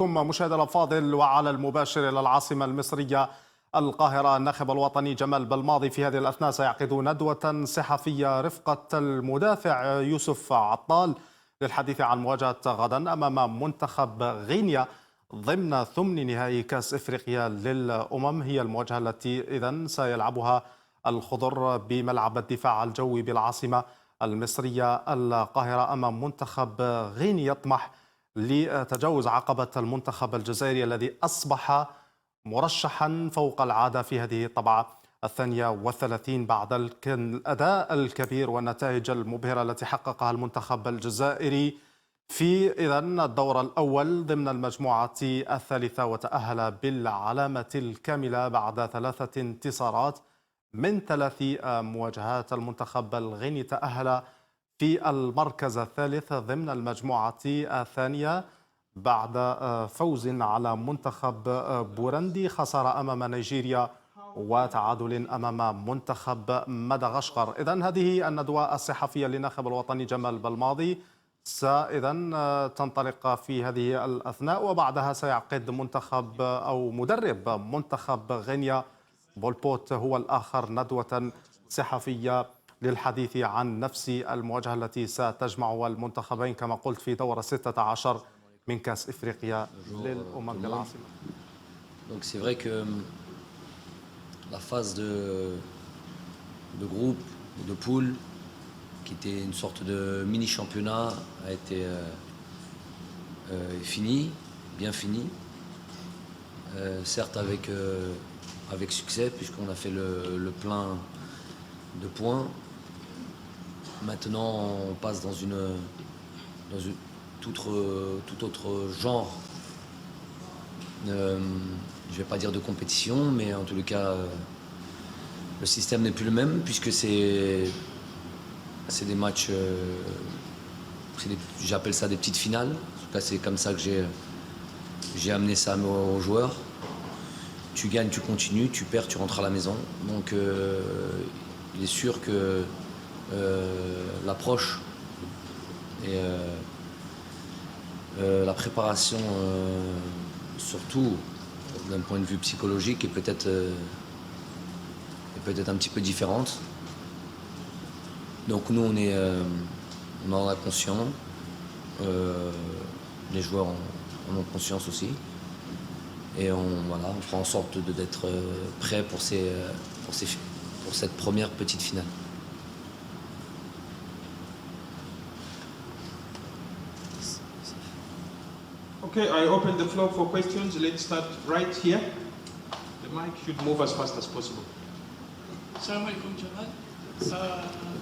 بكم مشاهدينا الافاضل وعلى المباشر الى العاصمه المصريه القاهره. الناخب الوطني جمال بلماضي في هذه الاثناء سيعقد ندوه صحفيه رفقه المدافع يوسف عطال للحديث عن مواجهه غدا امام منتخب غينيا ضمن ثمن نهائي كاس افريقيا للامم. هي المواجهه التي اذا سيلعبها الخضر بملعب الدفاع الجوي بالعاصمه المصريه القاهره امام منتخب غينيا يطمح لتجاوز عقبة المنتخب الجزائري الذي أصبح مرشحا فوق العادة في هذه الطبعة 32 بعد الأداء الكبير والنتائج المبهرة التي حققها المنتخب الجزائري في إذن الدور الأول ضمن المجموعة الثالثة، وتأهل بالعلامة الكاملة بعد 3 انتصارات من 3 مواجهات. المنتخب الغيني تأهل في المركز الثالث ضمن المجموعة الثانية بعد فوز على منتخب بورندي، خسارة أمام نيجيريا وتعادل أمام منتخب مدغشقر. إذن هذه الندوة الصحفية للناخب الوطني جمال بلماضي إذن تنطلق في هذه الأثناء، وبعدها سيعقد منتخب أو مدرب منتخب غينيا بول بوت هو الآخر ندوة صحفية للحديث عن نفس المواجهة التي ستجمع المنتخبين كما قلت في دور 16 من كاس إفريقيا للأمم بالعاصمة. Donc c'est vrai que la phase de groupe, de poule, qui était une sorte de mini-championnat, a été finie, bien finie. Certes avec succès, puisqu'on a fait le plein de points. Maintenant, on passe dans tout autre genre. Je ne vais pas dire de compétition, mais en tous les cas, le système n'est plus le même, puisque c'est des matchs, j'appelle ça des petites finales. En tout cas, c'est comme ça que j'ai amené ça aux joueurs. Tu gagnes, tu continues, tu perds, tu rentres à la maison. Donc, il est sûr que l'approche et la préparation, surtout d'un point de vue psychologique, est peut-être un petit peu différente. Donc nous, on en a conscience, les joueurs en ont conscience aussi, et on fera en sorte d'être prêt pour cette première petite finale. Okay, I open the floor for questions. Let's start right here. The mic should move as fast as possible. Salam alaikum Jamal.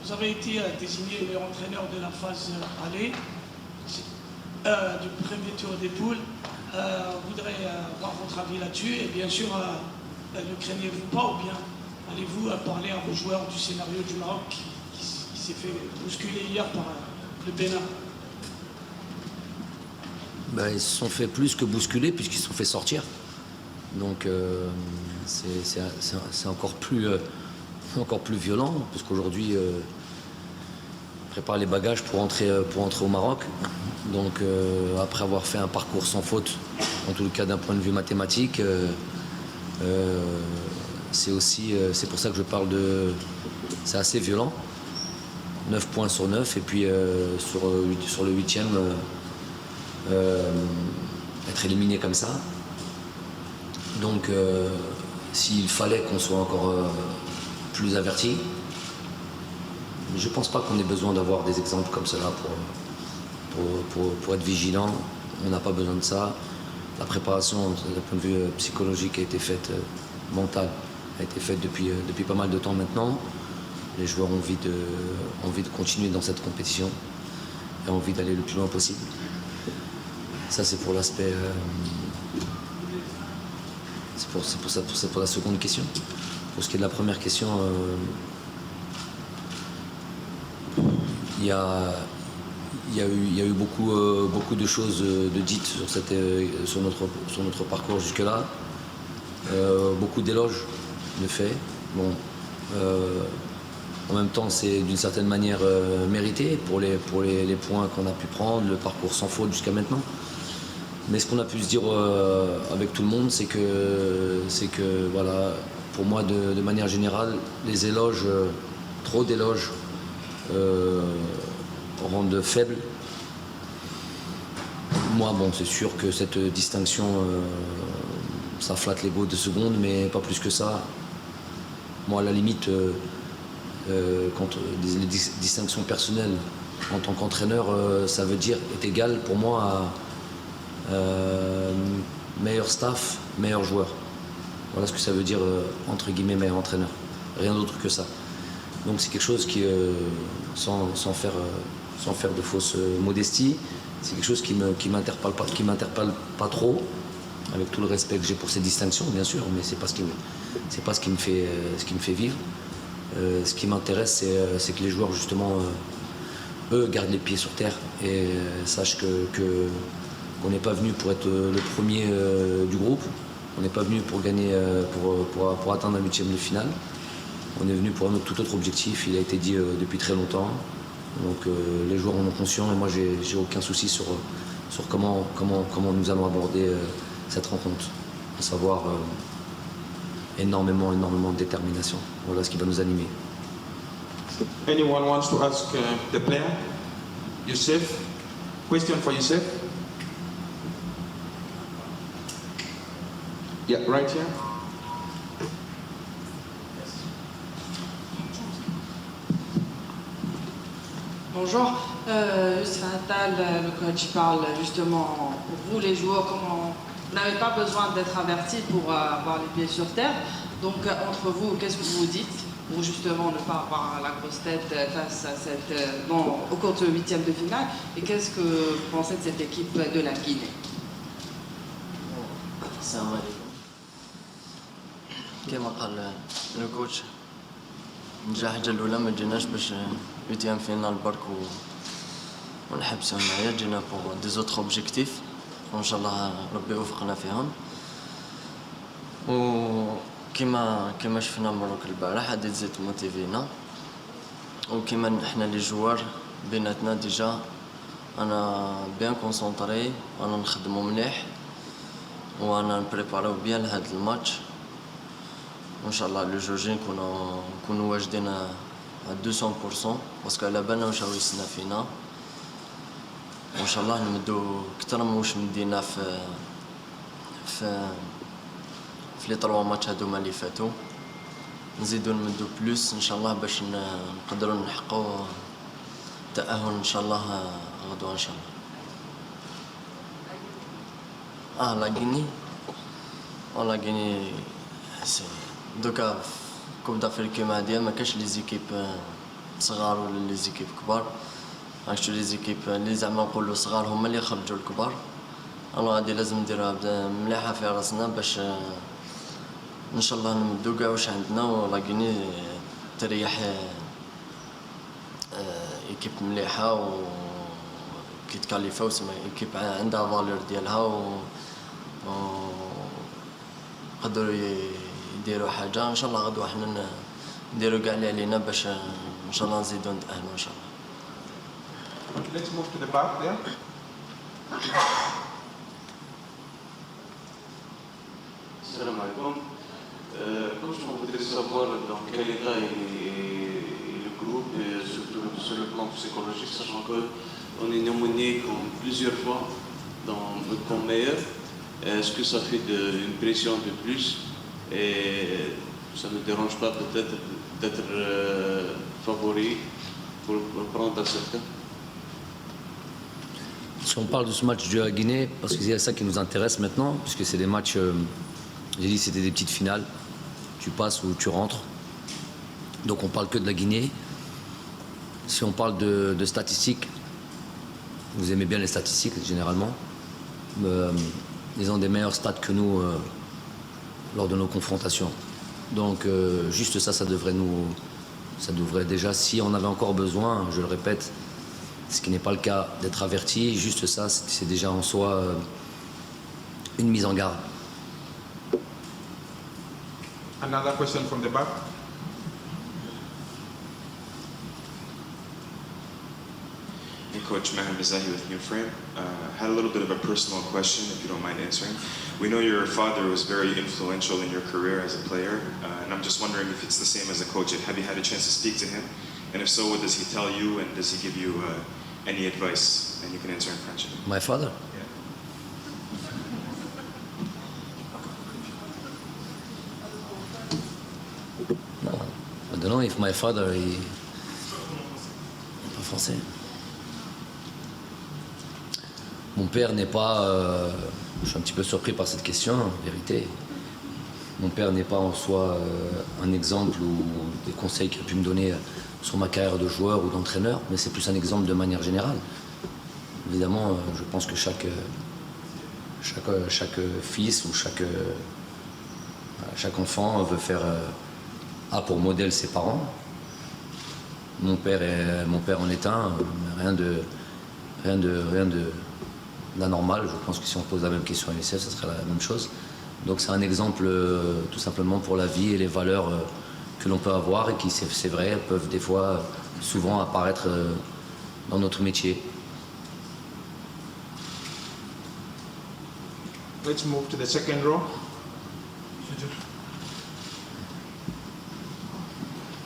Vous avez été désigné meilleur entraîneur de la phase aller du premier tour des poules. Je voudrais avoir votre avis là-dessus, et bien sûr, ne craignez-vous pas, ou bien allez-vous parler à vos joueurs du scénario du Maroc qui s'est fait bousculer hier par le Bénin? Ben, ils se sont fait plus que bousculer, puisqu'ils se sont fait sortir. Donc c'est encore plus violent, parce qu'aujourd'hui on prépare les bagages pour entrer au Maroc. Donc après avoir fait un parcours sans faute, en tout cas d'un point de vue mathématique, c'est pour ça que je parle c'est assez violent. 9 points sur 9, et puis sur le 8e, être éliminé comme ça. Donc s'il fallait qu'on soit encore plus averti, je ne pense pas qu'on ait besoin d'avoir des exemples comme cela pour être vigilant. On n'a pas besoin de ça. La préparation d'un point de vue psychologique a été faite, mentale, a été faite depuis pas mal de temps maintenant. Les joueurs ont envie de continuer dans cette compétition et ont envie d'aller le plus loin possible. Ça, c'est pour l'aspect. C'est pour la seconde question. Pour ce qui est de la première question, il y a eu beaucoup de choses de dites sur notre parcours jusque-là. Beaucoup d'éloges de fait. Bon, en même temps, c'est d'une certaine manière mérité pour les points qu'on a pu prendre, le parcours sans faute jusqu'à maintenant. Mais ce qu'on a pu se dire avec tout le monde, c'est que voilà, pour moi, de manière générale, les éloges, trop d'éloges, rendent faible. Moi, bon, c'est sûr que cette distinction, ça flatte l'ego 2 secondes, mais pas plus que ça. Moi, à la limite, quand les distinctions personnelles en tant qu'entraîneur, ça veut dire, est égal pour moi à meilleur staff, meilleur joueur. Voilà ce que ça veut dire, entre guillemets, meilleur entraîneur. Rien d'autre que ça. Donc c'est quelque chose qui, sans faire de fausse modestie, c'est quelque chose qui m'interpelle pas trop, avec tout le respect que j'ai pour ces distinctions, bien sûr, mais c'est pas ce qui me fait vivre. Ce qui m'intéresse, c'est que les joueurs, justement, eux, gardent les pieds sur terre et sachent qu'on n'est pas venu pour être le premier du groupe, on n'est pas venu pour gagner, pour atteindre un 8e de finale. On est venu pour un tout autre objectif, il a été dit depuis très longtemps. Donc les joueurs en ont conscience et moi j'ai aucun souci sur comment nous allons aborder cette rencontre. À savoir énormément de détermination. Voilà ce qui va nous animer. Anyone wants to ask the player? Youssef? Question for Youssef? Yeah, right here. Bonjour, Youssef Attal, le coach parle justement pour vous les joueurs, comment vous n'avez pas besoin d'être avertis pour avoir les pieds sur terre. Donc entre vous, qu'est-ce que vous dites pour justement ne pas avoir la grosse tête face à au cours de ce 8e de finale? Et qu'est-ce que vous pensez de cette équipe de la Guinée? السلام عليكم. كما قال الكوتش نجاح الحاجة الأولى ما جيناش باش يتيام فينا البرك ونحبسو هنايا، جينا بوغ دي زوتر اوبجيكتيف وإن شاء الله ربي يوفقنا فيهم. وكما شفنا مبروك البارح هادي تزيد موتيفينا، وكما حنا لي جوار بيناتنا ديجا أنا بيان كونسونطري وأنا نخدمو مليح وانا نبريباريو بيان لهاد الماتش، وان شاء الله لو جوجي نكونوا واجدين ا 200% باسكو على بالنا واش راهو يستنى فينا، وان شاء الله نمدو كثر من واش مدينا في لي 3 ماتش هادوما اللي فاتو، نزيدو نمدو بلوس ان شاء الله باش نقدروا نحققوا التأهل ان شاء الله غدوه ان شاء الله. لا Guinée, دوكا في كوب دافريك كيما هاديا ما كاش لي زيكيب صغار ولا لي زيكيب كبار، راكشو لي زيكيب اللي زعما نقولوا صغار هما اللي يخرجوا الكبار. الوغ هادي لازم نديروها مليحه في راسنا باش ان شاء الله نمدو كاع واش عندنا، ولا غيني تريح ايكيب مليحه و كي تكاليفاو سما ايكيب عندها فالور ديالها قدروا يديروا حاجه. ان شاء الله غدوه حنا نديروا كاع اللي علينا باش ان شاء الله نزيدوا نتاهلوا ان شاء الله. Let's move to the back there. Salam alaikum. Comme je voudrais savoir dans quel état est le groupe, surtout sur le plan psychologique, sachant qu'on est nominé comme plusieurs fois comme meilleur. Est-ce que ça fait une pression de plus et ça ne dérange pas peut-être d'être favori pour prendre certains? Si on parle de ce match de la Guinée, parce que c'est ça qui nous intéresse maintenant, puisque c'est des matchs, j'ai dit c'était des petites finales, tu passes ou tu rentres. Donc on parle que de la Guinée. Si on parle de statistiques, vous aimez bien les statistiques généralement. Ils ont des meilleurs stats que nous lors de nos confrontations. Donc juste ça devrait déjà, si on avait encore besoin, je le répète, ce qui n'est pas le cas, d'être averti, juste ça, c'est déjà en soi une mise en garde. Another question from the back. Coach Maher Mizahi with New Frame. Had a little bit of a personal question, if you don't mind answering. We know your father was very influential in your career as a player, and I'm just wondering if it's the same as a coach. Have you had a chance to speak to him? And if so, what does he tell you, and does he give you any advice? And you can answer in French. My father? No, I don't know if my father is pas français. Mon père n'est pas. Je suis un petit peu surpris par cette question, en vérité. Mon père n'est pas en soi un exemple ou des conseils qu'il a pu me donner sur ma carrière de joueur ou d'entraîneur, mais c'est plus un exemple de manière générale. Évidemment, je pense que chaque fils ou chaque enfant veut faire a pour modèle ses parents. Mon père en est un, rien d'anormal. Je pense que si on pose la même question à l'UNICEF, ça serait la même chose. Donc c'est un exemple tout simplement pour la vie et les valeurs que l'on peut avoir et qui, c'est vrai, peuvent des fois, souvent apparaître dans notre métier. Let's move to the second row.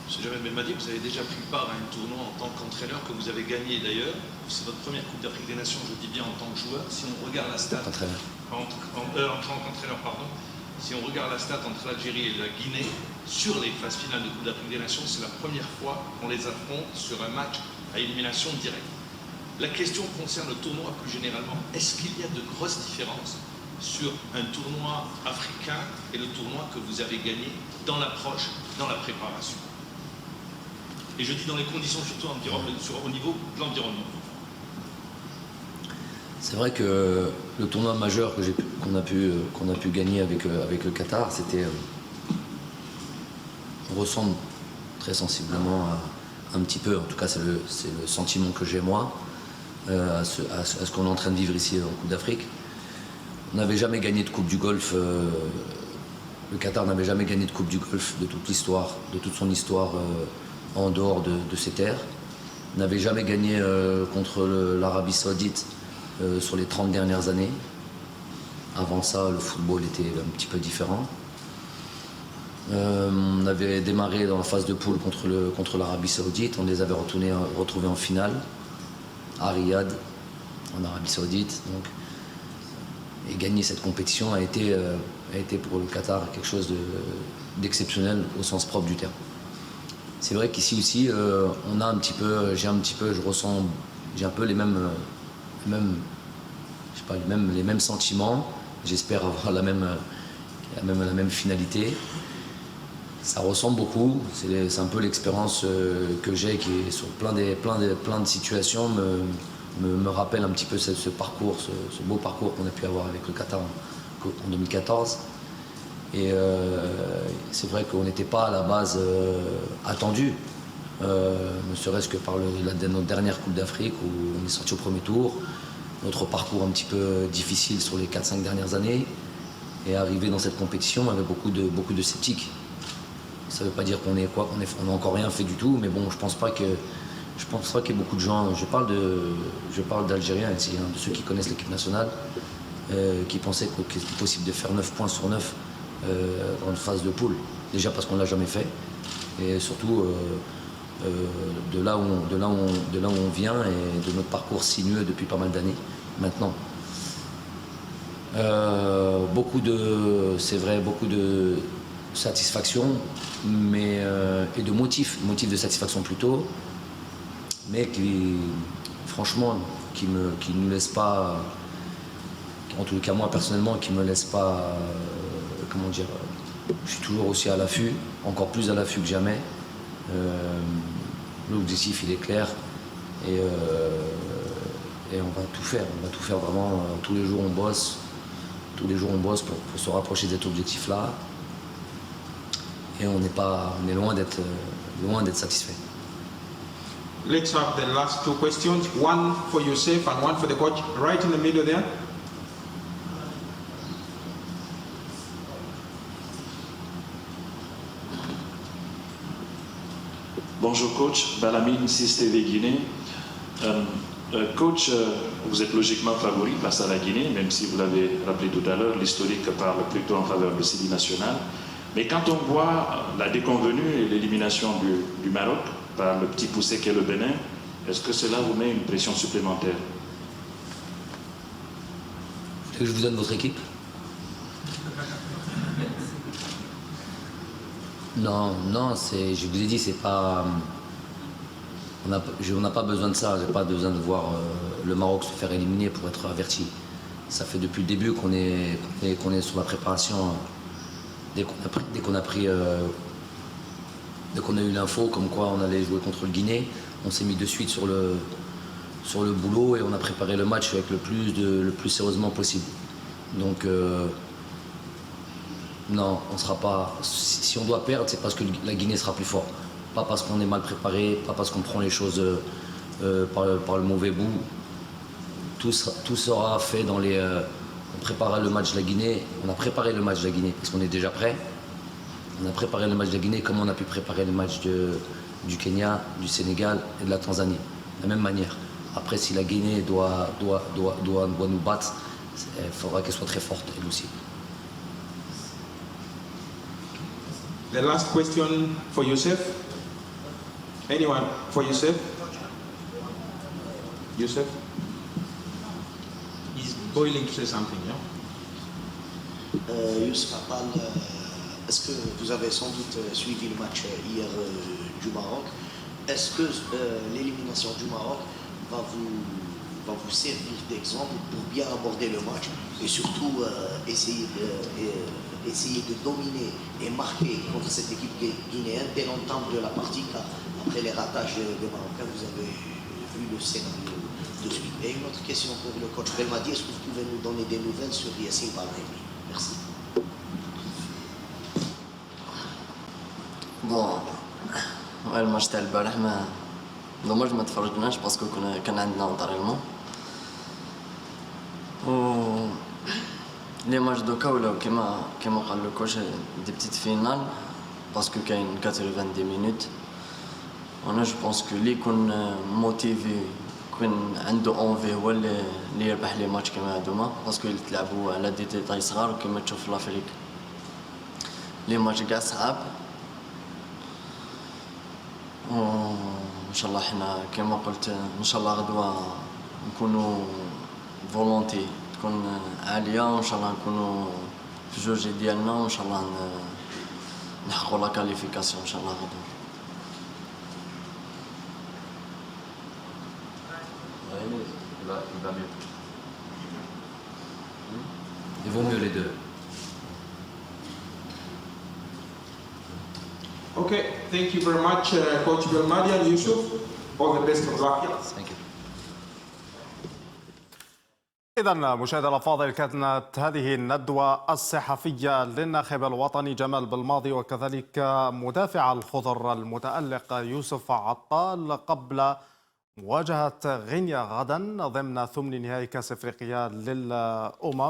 Monsieur Jamel Belmadi, vous avez déjà pris part à un tournoi en tant qu'entraîneur que vous avez gagné d'ailleurs. C'est votre première Coupe d'Afrique des Nations, je dis bien en tant que joueur. Si on regarde la stat, en tant qu'entraîneur, pardon, si on regarde la stat entre l'Algérie et la Guinée, sur les phases finales de Coupe d'Afrique des Nations, c'est la première fois qu'on les affronte sur un match à élimination directe. La question concerne le tournoi plus généralement. Est-ce qu'il y a de grosses différences sur un tournoi africain et le tournoi que vous avez gagné dans l'approche, dans la préparation? Et je dis dans les conditions surtout au niveau de l'environnement. C'est vrai que le tournoi majeur qu'on a pu gagner avec le Qatar, on ressemble très sensiblement un petit peu, en tout cas c'est le sentiment que j'ai moi, à ce qu'on est en train de vivre ici en Coupe d'Afrique. On n'avait jamais gagné de Coupe du Golfe, le Qatar n'avait jamais gagné de Coupe du Golfe de toute son histoire en dehors de ses terres. On n'avait jamais gagné contre l'Arabie Saoudite sur les 30 dernières années. Avant ça, le football était un petit peu différent. On avait démarré dans la phase de poule contre l'Arabie Saoudite. On les avait retrouvés en finale à Riyad, en Arabie Saoudite. Donc, et gagner cette compétition a été pour le Qatar quelque chose d'exceptionnel au sens propre du terme. C'est vrai qu'ici aussi, on a un petit peu, j'ai un peu les mêmes sentiments. J'espère avoir la même finalité. Ça ressemble beaucoup. C'est un peu l'expérience que j'ai qui est sur plein de situations me rappelle un petit peu ce parcours, ce beau parcours qu'on a pu avoir avec le Qatar en 2014. Et c'est vrai qu'on n'était pas à la base attendu, ne serait-ce que par notre dernière Coupe d'Afrique où on est sorti au premier tour, notre parcours un petit peu difficile sur les 4-5 dernières années, et arriver dans cette compétition avec beaucoup de sceptiques. Ça ne veut pas dire qu'on n'a encore rien fait du tout, mais bon, je pense pas qu'il y ait beaucoup de gens, je parle d'Algériens ici, de ceux qui connaissent l'équipe nationale, qui pensaient qu'il était possible de faire 9 points sur 9 en phase de poule. Déjà parce qu'on ne l'a jamais fait, et surtout de là où on vient et de notre parcours sinueux depuis pas mal d'années maintenant. Beaucoup de satisfaction, et de motifs de satisfaction plutôt, mais qui, franchement, qui nous laisse pas, en tout cas moi personnellement, qui me laisse pas, je suis toujours aussi à l'affût, encore plus à l'affût que jamais. L'objectif il est clair, et on va tout faire vraiment, tous les jours on bosse pour se rapprocher de cet objectif là, et on est loin d'être satisfait. Let's have the last two questions, one for Youssef and one for the coach, right in the middle there. Bonjour coach, Balamine, 6TV Guinée. Coach, vous êtes logiquement favori face à la Guinée, même si vous l'avez rappelé tout à l'heure, l'historique parle plutôt en faveur de Sidi National. Mais quand on voit la déconvenue et l'élimination du Maroc par le petit poussé qu'est le Bénin, est-ce que cela vous met une pression supplémentaire? Vous voulez que je vous donne votre équipe? Non, je vous ai dit, c'est pas... On n'a pas besoin de ça, j'ai pas besoin de voir le Maroc se faire éliminer pour être averti. Ça fait depuis le début qu'on est sur la préparation. Dès qu'on a eu l'info comme quoi on allait jouer contre le Guinée, on s'est mis de suite sur le boulot et on a préparé le match avec le plus sérieusement possible. Donc non, on sera pas. Si on doit perdre, c'est parce que la Guinée sera plus forte. Pas parce qu'on est mal préparé, pas parce qu'on prend les choses par le mauvais bout. Tout sera fait dans les... on préparera le match de la Guinée. On a préparé le match de la Guinée parce qu'on est déjà prêt. On a préparé le match de la Guinée comme on a pu préparer le match du Kenya, du Sénégal et de la Tanzanie. De la même manière. Après, si la Guinée doit nous battre, il faudra qu'elle soit très forte, elle aussi. The last question for Youssef. Anyone for Youssef? Youssef? He's boiling to say something, yeah? Youssef Attal, est-ce que vous avez sans doute suivi le match hier du Maroc? Est-ce que l'élimination du Maroc va vous servir d'exemple pour bien aborder le match et surtout essayer de dominer et marquer contre cette équipe guinéenne dès l'entame de la partie, car après les ratages des Marocains, vous avez vu le scénario de suite. Et une autre question pour le coach Belmadi, est-ce que vous pouvez nous donner des nouvelles sur Yassine Brahimi? Merci. بون الماتش تاع البارح ما دوماج ما تفرجناش باسكو كان عندنا انطرينمون و لي ماتش دوكا ولاو كيما قال لو كوش دي بتيت فينال باسكو كاين 90 مينوت وانا جو بونس كو لي يكون موتيفي يكون عنده اونفي هو اللي يربح لي ماتش كيما هادوما باسكو يتلعبوا على دي ديتاي صغار وكيما تشوف في لافريك لي ماتش كاع صعاب وان شاء الله حنا كما قلت ان شاء الله غدوه نكونوا فولونتي تكون عاليه وان شاء الله نكونوا في الجوج ديالنا وان شاء الله نحققوا لا كاليفيكاسيون ان شاء الله غدوه. Il vaut mieux les deux. Okay, thank you very much, Coach Belmadi and Yusuf. All the best of luck. Thank you. إذا مشاهدينا الأفاضل، كانت هذه الندوة الصحفية للناخب الوطني جمال بلماضي وكذلك مدافع الخضر المتألق يوسف عطال قبل مواجهة غينيا غدا ضمن ثمن نهائي كأس أفريقيا للأمم.